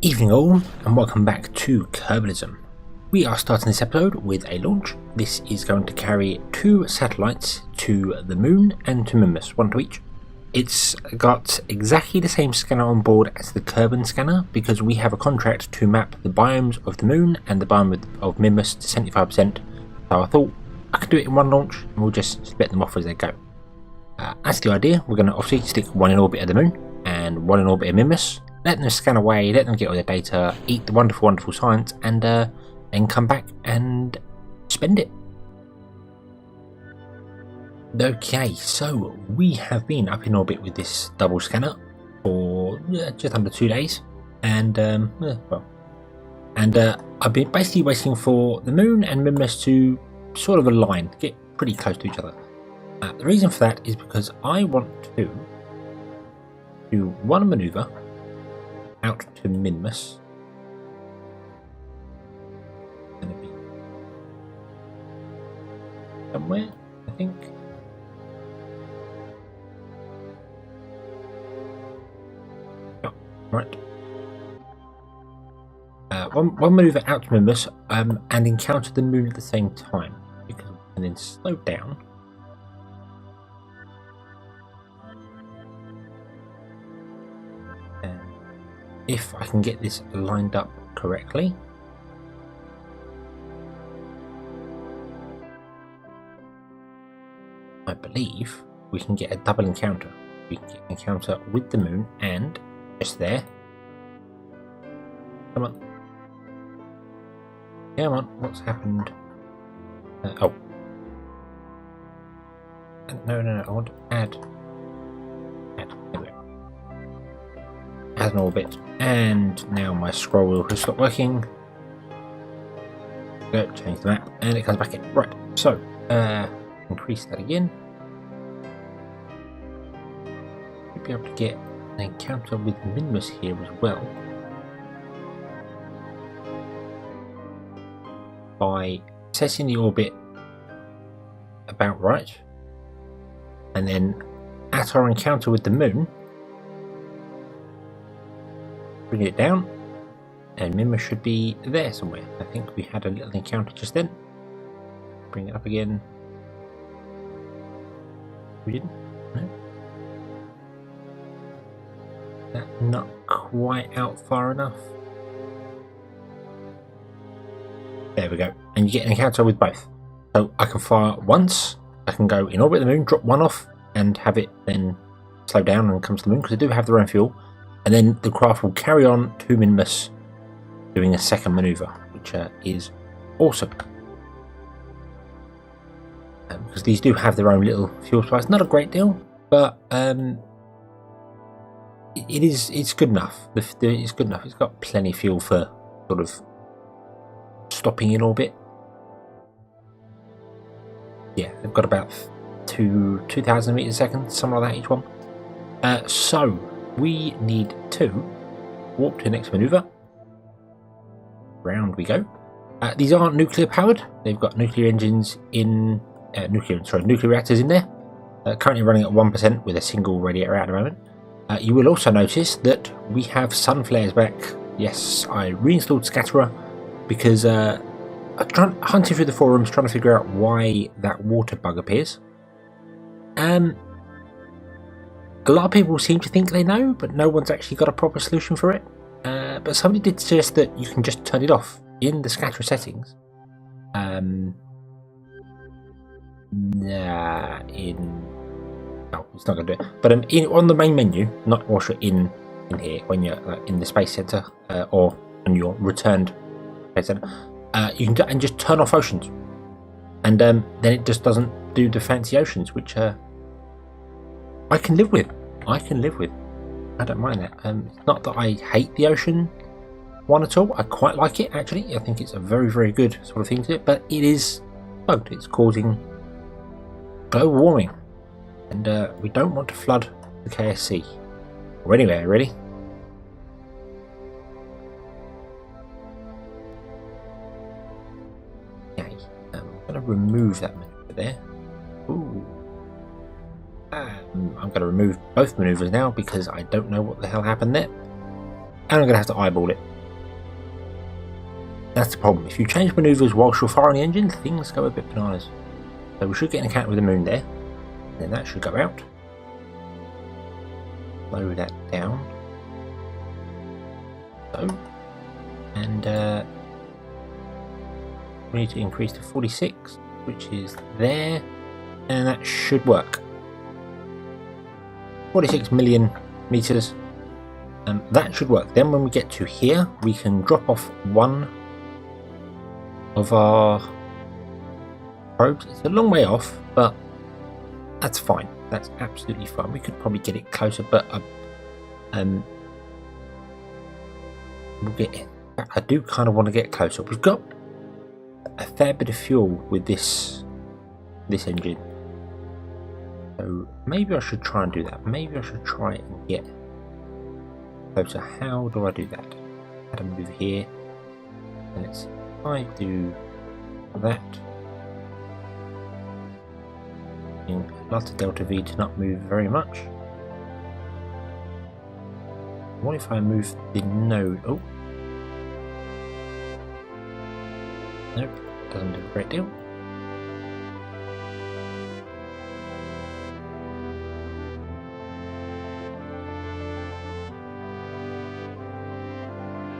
Evening all, and welcome back to Kerbalism. We are starting this episode with a launch. This is going to carry 2 satellites to the Moon and to Minmus, 1 to each. It's got exactly the same scanner on board as the Kerbin scanner because we have a contract to map the biomes of the Moon and the biome of Minmus to 75%. So I thought I could do it in 1 launch and we'll just split them off as they go. That's the idea. We're going to obviously stick 1 in orbit of the Moon and 1 in orbit of Minmus. Let them scan away, let them get all their data, eat the wonderful, wonderful science, and then come back and spend it. Okay, so we have been up in orbit with this double scanner for just under 2 days, and I've been basically waiting for the Moon and Minmus to sort of align, get pretty close to each other. The reason for that is because I want to do 1 maneuver out to Minmus. Gonna be somewhere, I think. Oh, right. One maneuver out to Minmus and encounter the Moon at the same time, because we can then slow down. If I can get this lined up correctly. I believe we can get a double encounter. We can get an encounter with the Moon and just there. Come on. Come on, what's happened? Oh. No, I want to add. There we go. Add an orbit. And now my scroll wheel has stopped working. Go, change the map, and it comes back in. Right, so increase that again. We'll be able to get an encounter with Minmus here as well by setting the orbit about right, and then at our encounter with the Moon, bring it down, and Minmus should be there somewhere. I think we had a little encounter just then. Bring it up again. We didn't? No. That's not quite out far enough. There we go. And you get an encounter with both. So I can fire once, I can go in orbit of the Moon, drop 1 off, and have it then slow down and come to the Moon, because they do have their own fuel. And then the craft will carry on to Minmus doing a second maneuver, which is awesome. Because these do have their own little fuel supplies. Not a great deal, but it's good enough. It's good enough. It's got plenty of fuel for sort of stopping in orbit. Yeah, they've got about 2,000 meters a second, something like that each one. So we need to warp to the next maneuver. Round we go. These aren't nuclear powered. They've got nuclear engines in nuclear reactors in there. Currently running at 1% with a single radiator at the moment. You will also notice that we have sun flares back. Yes, I reinstalled Scatterer because I'm hunting through the forums trying to figure out why that water bug appears. A lot of people seem to think they know, but no one's actually got a proper solution for it. But somebody did suggest that you can just turn it off in the Scatterer settings. No, it's not going to do it. But on the main menu, not whilst you're in here, when you're in the Space Center or when you're returned Space Center, you can and just turn off oceans, and then it just doesn't do the fancy oceans, which I can live with. I don't mind that. It's not that I hate the ocean one at all. I quite like it, actually. I think it's a very, very good sort of thing to do. But it is bugged. It's causing global warming. And we don't want to flood the KSC. Or anywhere, really. Okay. I'm going to remove that maneuver there. Ooh. I'm going to remove both maneuvers now because I don't know what the hell happened there. And I'm going to have to eyeball it. That's the problem. If you change maneuvers whilst you're firing the engine, things go a bit bananas. So we should get an encounter with the moon there. Then that should go out. Slow that down. So, and we need to increase to 46, which is there, and that should work. 46 million meters. That should work. Then when we get to here, we can drop off one of our probes. It's a long way off, but that's fine. That's absolutely fine. We could probably get it closer, but we'll get it. I do kind of want to get closer. We've got a fair bit of fuel with this engine, so maybe I should try and do that. Maybe I should try and get closer. How do I do that? How to move here? And let's see. If I do that. Lots of delta V to not move very much. What if I move the node? Oh, nope, doesn't do a great deal.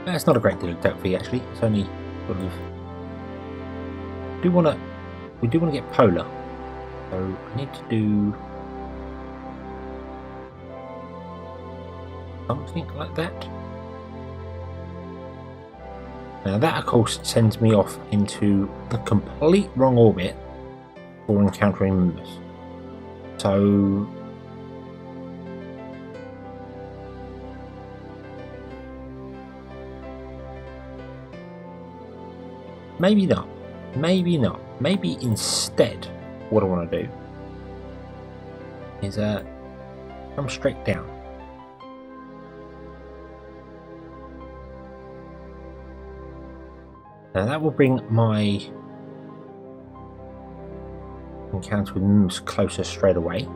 It's not a great deal of delta V actually. It's only sort of. We do want to get polar. So I need to do something like that. Now that of course sends me off into the complete wrong orbit for encountering Minmus. So maybe not. Maybe not. Maybe instead what I want to do is come straight down. Now that will bring my encounter with Minmus closer straight away.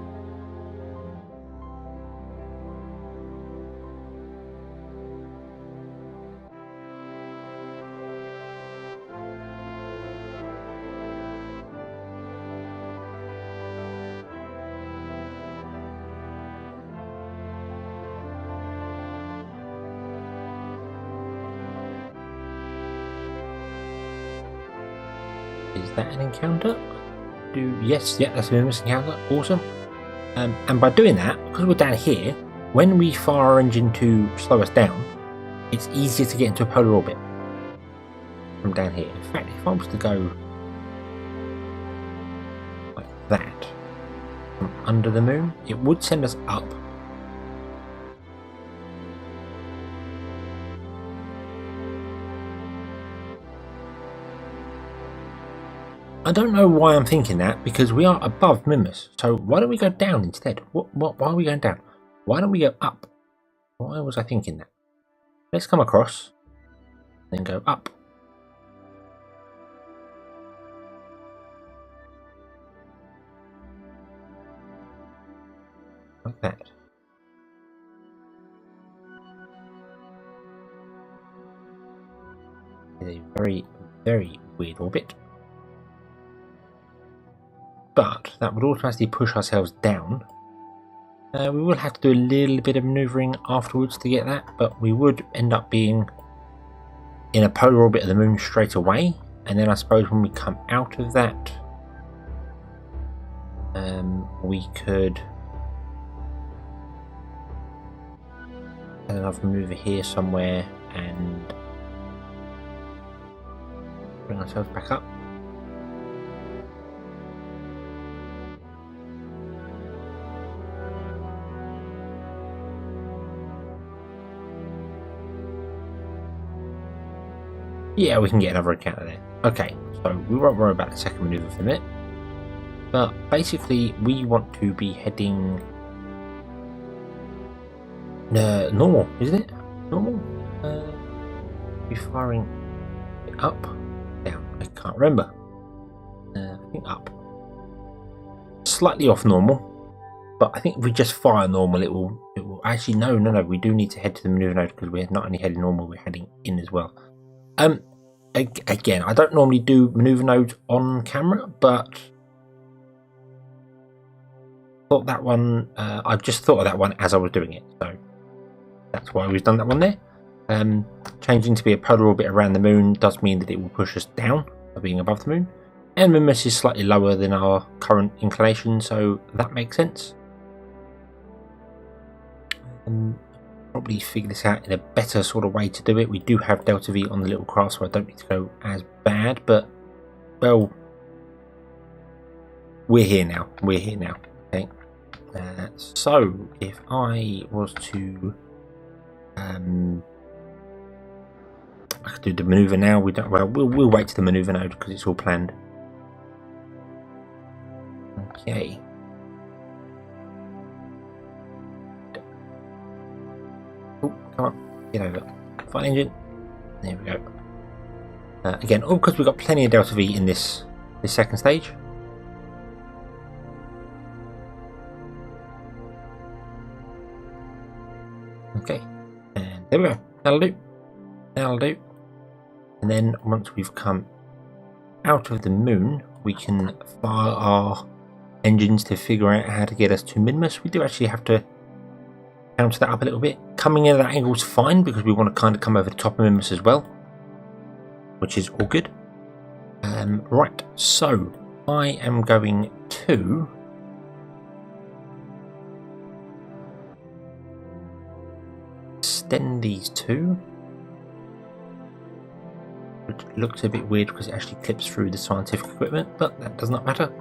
Is that an encounter? Yes, yeah, that's a Minmus encounter. Awesome. And by doing that, because we're down here, when we fire our engine to slow us down, it's easier to get into a polar orbit from down here. In fact, if I was to go like that from under the moon, it would send us up. I don't know why I'm thinking that, because we are above Minmus. So why don't we go down instead? Why are we going down? Why don't we go up? Why was I thinking that? Let's come across, then go up. Like that. It's a very, very weird orbit. But that would automatically push ourselves down. We will have to do a little bit of manoeuvring afterwards to get that, but we would end up being in a polar orbit of the moon straight away. And then I suppose when we come out of that, we could have another maneuver here somewhere and bring ourselves back up. Yeah, we can get another encounter there. Okay, so we won't worry about the second maneuver for a minute. But basically, we want to be heading normal, isn't it? Normal? Be firing up, down. I can't remember. I think up. Slightly off normal, but I think if we just fire normal, it will. Actually, no. We do need to head to the maneuver node because we're not only heading normal, we're heading in as well. again, I don't normally do maneuver nodes on camera, but thought that one. I just thought of that one as I was doing it, so that's why we've done that one there. Changing to be a polar orbit around the moon does mean that it will push us down by being above the moon, and Minmus is slightly lower than our current inclination, so that makes sense. Probably figure this out in a better sort of way to do it. We do have delta V on the little craft, so I don't need to go as bad, but well, we're here now. Okay, so if I was to I could do the maneuver now. We don't. Well, we'll wait to the maneuver node because it's all planned. Okay. Oh, come on, get over. Fine engine. There we go. Again, all because we've got plenty of delta V in this second stage. Okay, and there we go. That'll do. That'll do. And then once we've come out of the moon, we can fire our engines to figure out how to get us to Minmus. We do actually have to counter that up a little bit. Coming in at that angle is fine because we want to kind of come over the top of Minmus as well, which is all good. Right, so I am going to extend these two, which looks a bit weird because it actually clips through the scientific equipment, but that does not matter.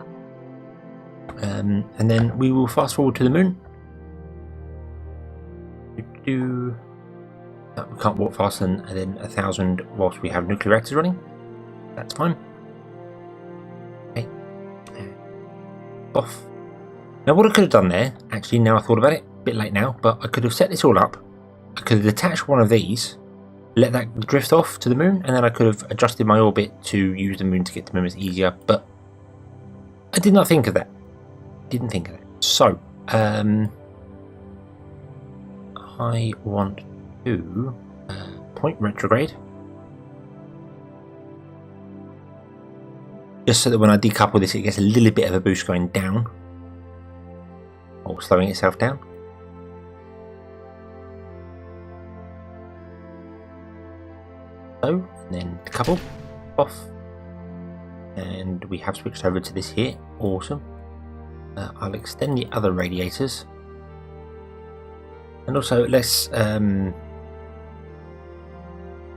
And then we will fast forward to the moon. No, we can't walk faster than 1,000 whilst we have nuclear reactors running. That's fine. Okay. Off. Now what I could have done there, actually now I thought about it, a bit late now, but I could have set this all up. I could have detached one of these, let that drift off to the moon, and then I could have adjusted my orbit to use the moon to get to Minmus easier, but I did not think of that. Didn't think of that. So, I want to point retrograde, just so that when I decouple this it gets a little bit of a boost going down, or slowing itself down. So, and then decouple, off, and we have switched over to this here. Awesome. I'll extend the other radiators. And also, let's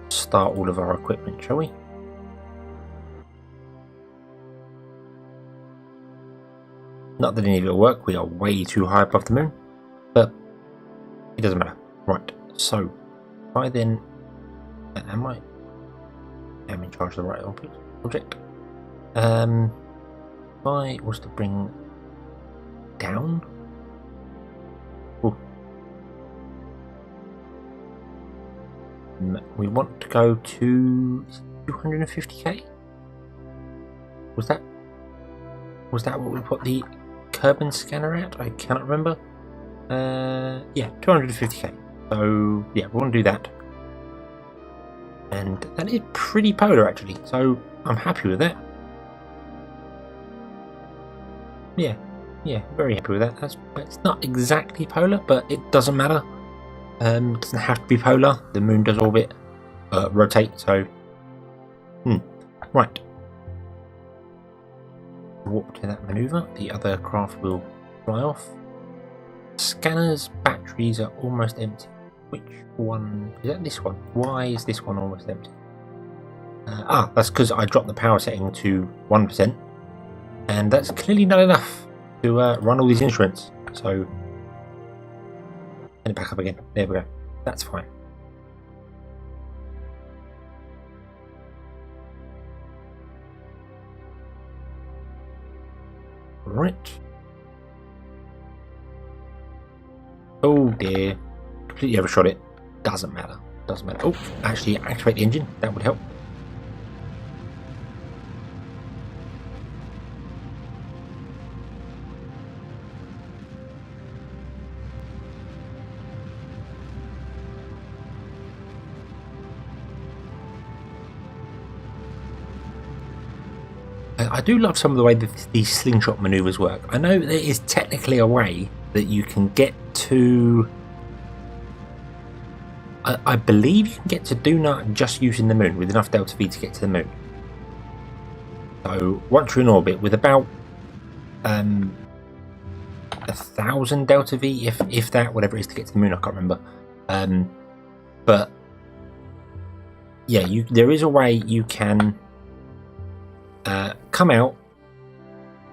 start all of our equipment, shall we? Not that any of it will work, we are way too high above the moon, but it doesn't matter. Right, so if I then, am in charge of the right object. If I was to bring down, we want to go to 250k. Was that what we put the Kerbalism scanner at? I cannot remember. Yeah, 250k. So yeah, we want to do that, and that is pretty polar actually. So I'm happy with that. Yeah, very happy with that. It's not exactly polar, but it doesn't matter. It doesn't have to be polar. The moon does orbit, rotate. So, right. Warp to that maneuver. The other craft will fly off. Scanner's batteries are almost empty. Which one is that? This one. Why is this one almost empty? That's because I dropped the power setting to 1%, and that's clearly not enough to run all these instruments. So. And it back up again. There we go. That's fine. Right. Oh dear. Completely overshot it. Doesn't matter. Doesn't matter. Oh, actually activate the engine. That would help. I do love some of the way that these slingshot maneuvers work. I know there is technically a way that you can get to... I believe you can get to Duna just using the moon, with enough delta V to get to the moon. So once you're in orbit with about 1,000 delta V, if that, whatever it is to get to the moon, I can't remember. But yeah, there is a way you can come out,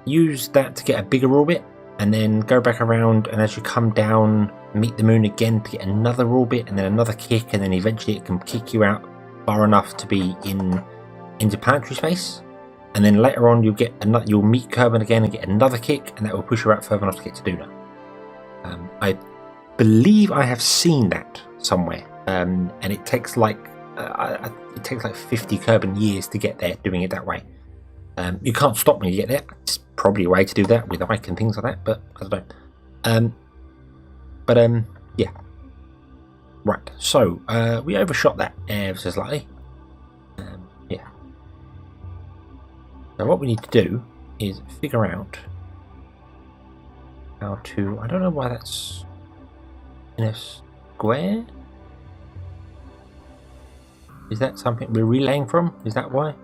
use that to get a bigger orbit, and then go back around, and as you come down, meet the moon again to get another orbit, and then another kick, and then eventually it can kick you out far enough to be in interplanetary space. And then later on, you'll meet Kerbin again and get another kick, and that will push you out further enough to get to Duna. I believe I have seen that somewhere, and it takes like 50 Kerbin years to get there doing it that way. You can't stop when you get there. It's probably a way to do that with Ike and things like that, but I don't know. Yeah. Right, so we overshot that ever so slightly. Yeah. So what we need to do is figure out how to... I don't know why that's in a square. Is that something we're relaying from? Is that why?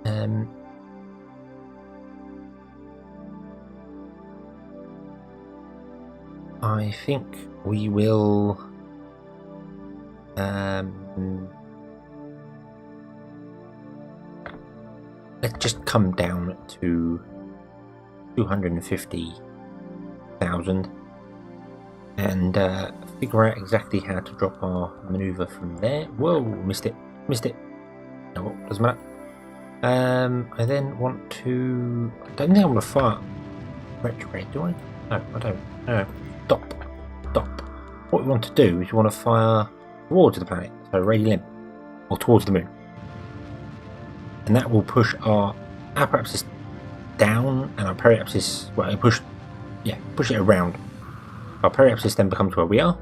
No. I think we will let's just come down to 250,000 and figure out exactly how to drop our maneuver from there. Whoa, missed it. No, doesn't matter. I then want to... I don't think I want to fire retrograde, do I? No, I don't. No. Stop. What we want to do is we want to fire towards the planet, so radial limb, or towards the moon. And that will push our apoapsis down, and our periapsis, well, push it around. Our periapsis then becomes where we are,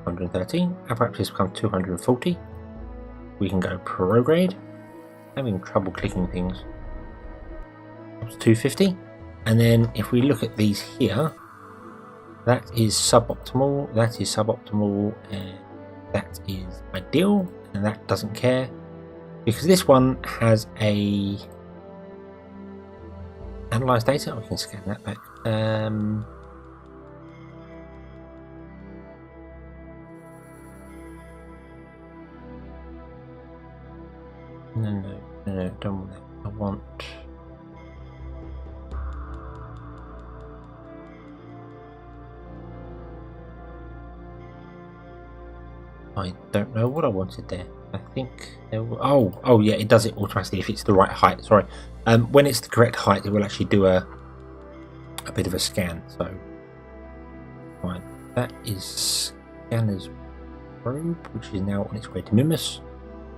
113. Apoapsis becomes 240. We can go prograde. Having trouble clicking things. It's 250. And then if we look at these here, that is suboptimal, and that is ideal, and that doesn't care. Because this one has a analyze data. We can scan that back. No, don't want that. I want... I don't know what I wanted there. I think there will... oh yeah, it does it automatically if it's the right height. Sorry, when it's the correct height, it will actually do a bit of a scan. So fine, that is scanner's probe, which is now on its way to Minmus.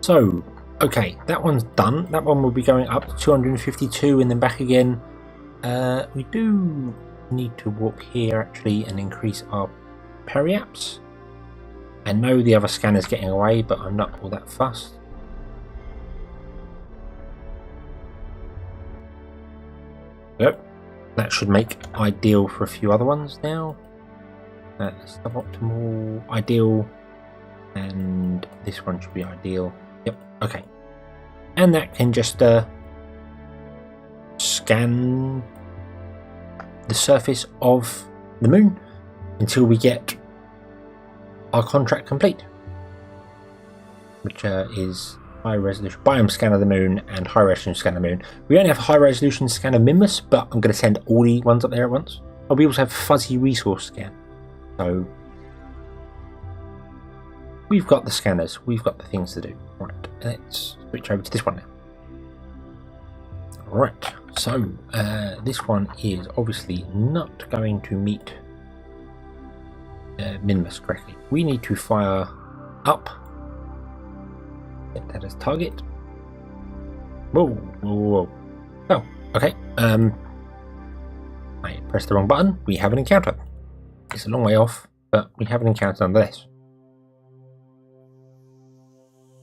So okay, that one's done. That one will be going up to 252 and then back again. We do need to walk here actually and increase our periaps. I know the other scanner's getting away, but I'm not all that fussed. Yep, that should make ideal for a few other ones now. Suboptimal, ideal, and this one should be ideal. Yep, okay. And that can just scan the surface of the moon until we get our contract complete, which is high resolution biome scan of the moon and high resolution scan of the moon. We only have a high resolution scan of Minmus, but I'm going to send all the ones up there at once. Oh, we also have fuzzy resource scan. So we've got the scanners, we've got the things to do. Right, let's switch over to this one now. Right, so this one is obviously not going to meet Minmus correctly. We need to fire up. Set that as target. Whoa. Oh, okay. I pressed the wrong button. We have an encounter. It's a long way off, but we have an encounter nonetheless.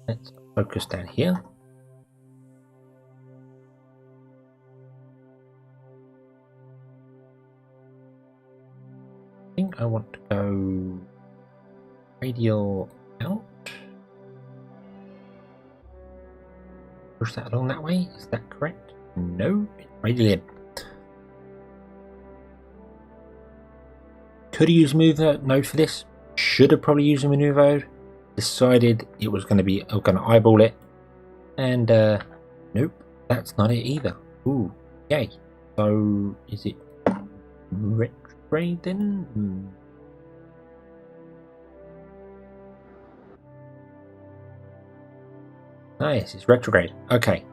Let's focus down here. think I want to go radial out. Push that along that way. Is that correct? No, it's radial in. Could have used maneuver node for this. Should have probably used a maneuver node. Decided it was going to be. I'm going to eyeball it, and nope, that's not it either. Ooh, yay! So is it retrograde then? Nice, it's retrograde. Okay.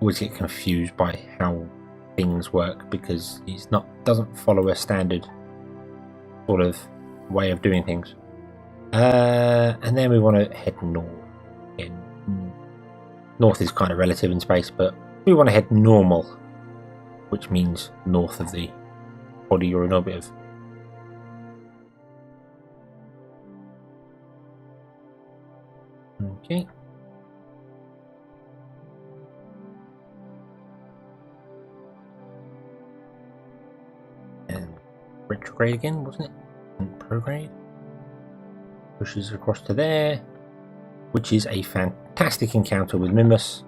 Always get confused by how things work because it's doesn't follow a standard sort of way of doing things. And then we want to head north. North is kind of relative in space, but we want to head normal, which means north of the body you're in orbit of. Okay. And retrograde again, wasn't it? And prograde. Pushes across to there, which is a fantastic encounter with Minmus.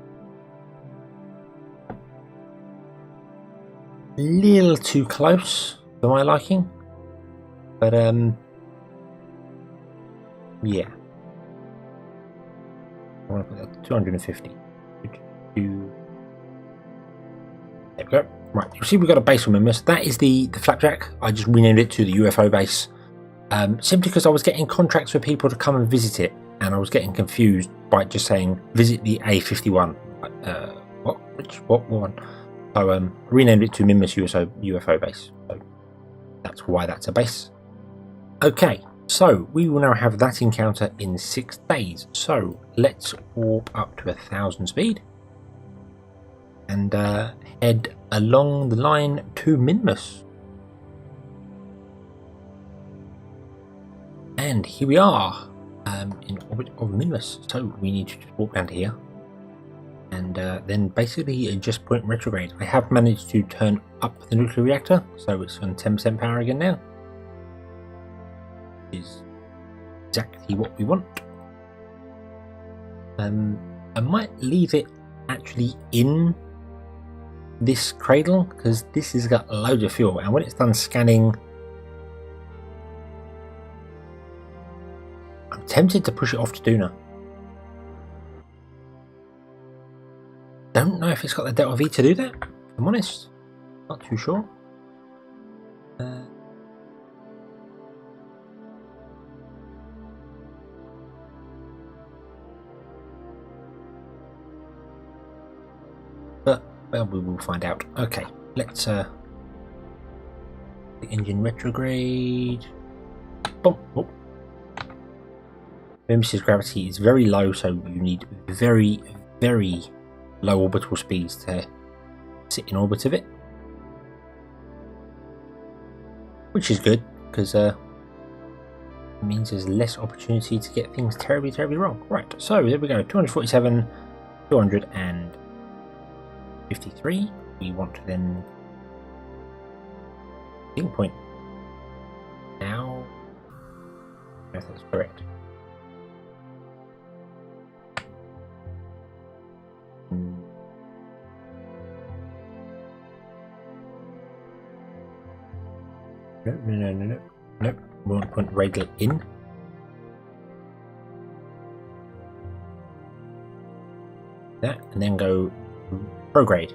A little too close for my liking, but yeah. I want to put that 250. There we go. Right, you see we've got a base for Minmus. That is the Flapjack. I just renamed it to the UFO base. Simply because I was getting contracts for people to come and visit it, and I was getting confused by just saying visit the A51. What one? So renamed it to Minmus UFO base. So that's why that's a base. Okay, so we will now have that encounter in 6 days. So let's warp up to 1000 speed and head along the line to Minmus. And here we are in orbit of Minmus. So we need to just walk down to here and then basically just point retrograde. I have managed to turn up the nuclear reactor, so it's on 10% power again now. Which is exactly what we want. I might leave it actually in this cradle because this has got loads of fuel, and when it's done scanning, I'm tempted to push it off to Duna. Don't know if it's got the Delta V to do that, if I'm honest. Not too sure. But, well, we will find out. Okay, let's the engine retrograde. Boom. Oh. Minmus's gravity is very low, so you need very, very low orbital speeds to sit in orbit of it, which is good because it means there's less opportunity to get things terribly, terribly wrong. Right, so there we go. 247, 253. We want to then point now. If that's correct. No. We want to point radial in. That, and then go prograde.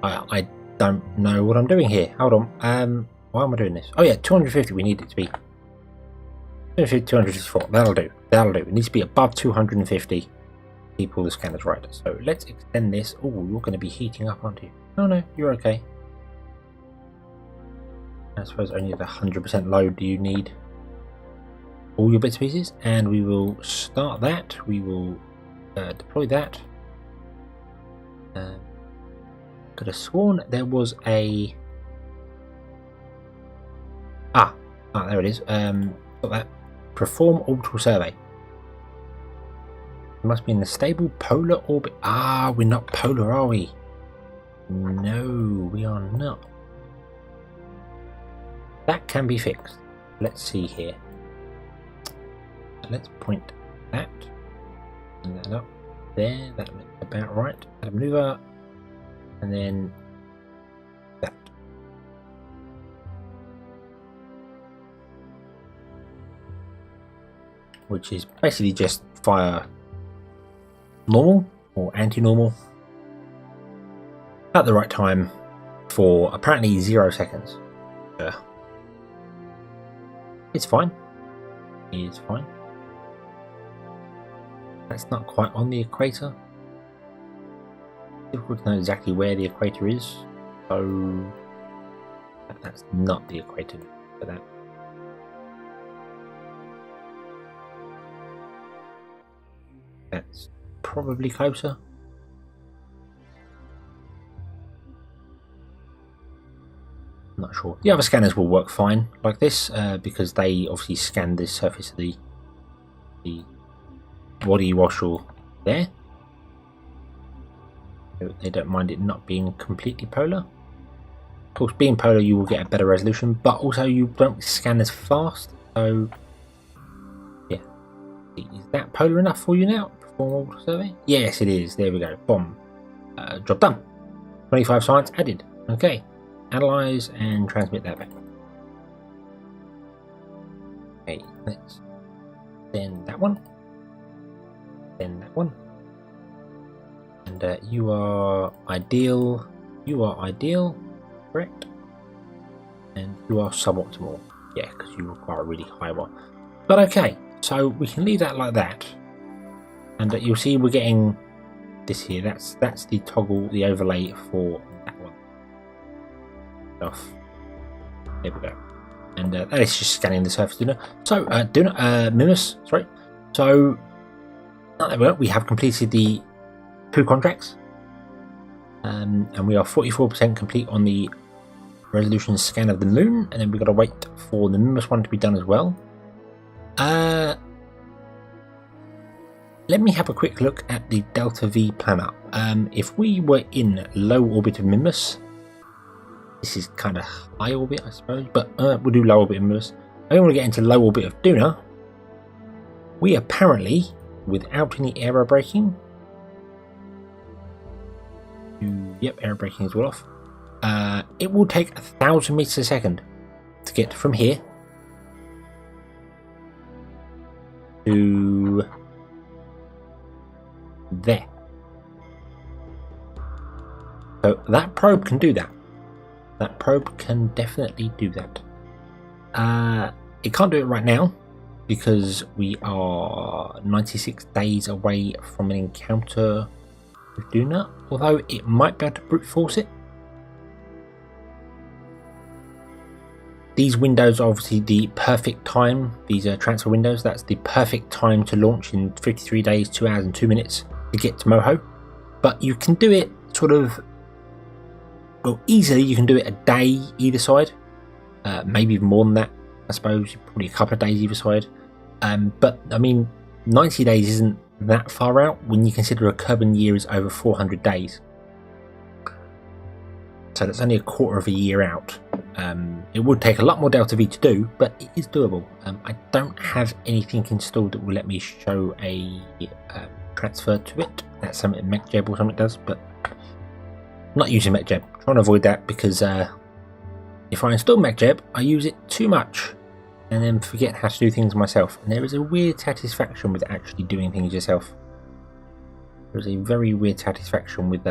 I don't know what I'm doing here. Hold on. Why am I doing this? Oh yeah, 250. We need it to be 254. That'll do. It needs to be above 250. Keep all the scanners right. So let's extend this. Oh, you're going to be heating up, aren't you? Oh no, you're okay. I suppose only at 100% load do you need all your bits and pieces, and we will start that. We will deploy that. Could have sworn there was a there it is. Got that. Perform orbital survey. It must be in the stable polar orbit. We're not polar, are we? No, we are not. that can be fixed. Let's see here. Let's point that and that up there. That looks about right. Add a maneuver, and then that. Which is basically just fire normal or anti-normal at the right time for apparently 0 seconds. It's fine. It's fine. That's not quite on the equator. Difficult to know exactly where the equator is, so that's not the equator for that. That's probably closer. Not sure. The other scanners will work fine like this because they obviously scan the surface of the body whilst you're there. They don't mind it not being completely polar. Of course, being polar you will get a better resolution, but also you don't scan as fast. So yeah, is that polar enough for you now? Perform orbital survey. Yes, it is. There we go. Bomb. Job done. 25 science added. Okay. Analyze and transmit that back. Okay, let's send that one. Send that one. And you are ideal. You are ideal, correct? And you are suboptimal. Yeah, because you require a really high one. But okay, so we can leave that like that. And you'll see we're getting this here. That's the toggle, the overlay for that one. Off. There we go. And that is just scanning the surface Duna. So Minmus, sorry. So there we go. We have completed the 2 contracts, and we are 44% complete on the resolution scan of the moon, and then we've got to wait for the Minmus one to be done as well. Let me have a quick look at the Delta V planner. If we were in low orbit of Minmus, this is kind of high orbit, I suppose, but we'll do low orbit of Minmus. I don't want to get into low orbit of Duna. We apparently, without any aero braking, yep, aero braking is well off. It will take 1,000 meters a second to get from here to there. So that probe can do that. That probe can definitely do that. It can't do it right now because we are 96 days away from an encounter with Duna, although it might be able to brute force it. These windows are obviously the perfect time, these are transfer windows, that's the perfect time to launch in 53 days, 2 hours and 2 minutes to get to Moho. But you can do it sort of, well, easily you can do it a day either side, maybe even more than that, I suppose, probably a couple of days either side. But I mean, 90 days isn't that far out when you consider a Kerbin year is over 400 days. So that's only a quarter of a year out. It would take a lot more Delta V to do, but it is doable. I don't have anything installed that will let me show a transfer to it. That's something MechJeb or something does, but I'm not using MechJeb. I'm trying to avoid that because if I install MechJeb, I use it too much and then forget how to do things myself. And there is a weird satisfaction with actually doing things yourself. There's a very weird satisfaction with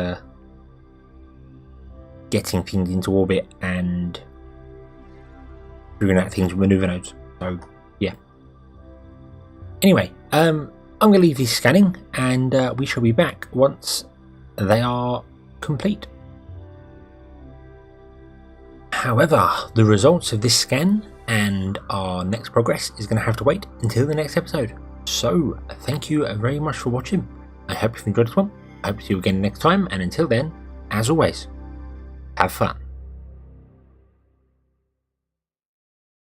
getting things into orbit and figuring out things with maneuver nodes. So yeah. Anyway, I'm going to leave these scanning, and we shall be back once they are complete. However, the results of this scan and our next progress is going to have to wait until the next episode. So thank you very much for watching. I hope you've enjoyed this one. I hope to see you again next time, and until then, as always, have fun.